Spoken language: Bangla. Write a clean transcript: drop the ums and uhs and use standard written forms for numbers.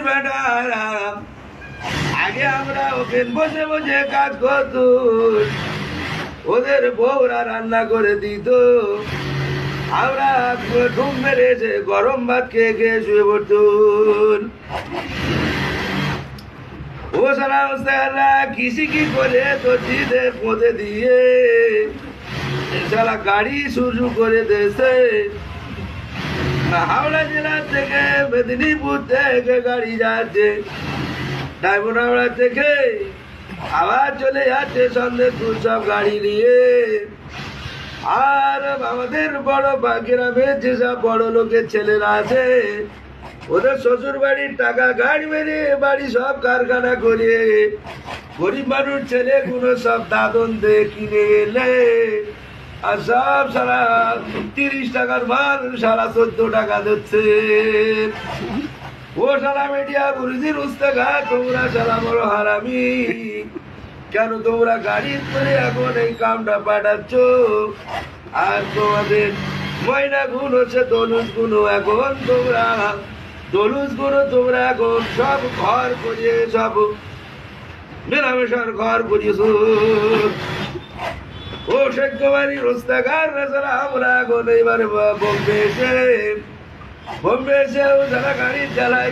বেটা আগে আমরা ওপেন বসে বসে কাজ করতুম, ওদের বউরা রান্না করে দিত, আমরা ঢুম মেরে এসে গরম ভাত খেয়ে খেয়ে শুয়ে পড়তুন। ও সারা ওস্তাদরা কৃষি কি করে দর্জিদের পদে দিয়ে সারা গাড়ি শুরু করে দিয়েছে। হাওড়া জেলা থেকে মেদিনীপুর থেকে গাড়ি যাচ্ছে, ডায়মন্ড হাওড়া থেকে আবার চলে যাচ্ছে সন্দেশপুর সব গাড়ি নিয়ে। আর আমাদের বড় গ্রামে যেসব বড় লোকের ছেলেরা আছে, ওদের শ্বশুর বাড়ির টাকা গাড়ি মেরে বাড়ি সব কারখানা করে গরিব মানুষ ছেলেগুলো সব দাদন দিয়ে কিনে এলে, আর সব সারা 30 টাকার মাল সারা 14 টাকা দিচ্ছে। ও সারা মিডিয়া বুঝির উস্তাগা, তোমরা সারা বড় হারামি, কেন তোমরা গাড়ি করে এখন এই কামটা পাঠাচ্ছ? আর তোমাদের ময়না গুণ হচ্ছে দলুস গুণ, এখন তোমরা দলুস গুণ তোমরা এখন সব ঘর করিয়ে সব মেলামেশার ঘর করিয়েছ। ও শেখ কুমারী রোস্তাগার যারা আমরা এখন এইবারে বোম্বে এসে যারা গাড়ির জ্বালায়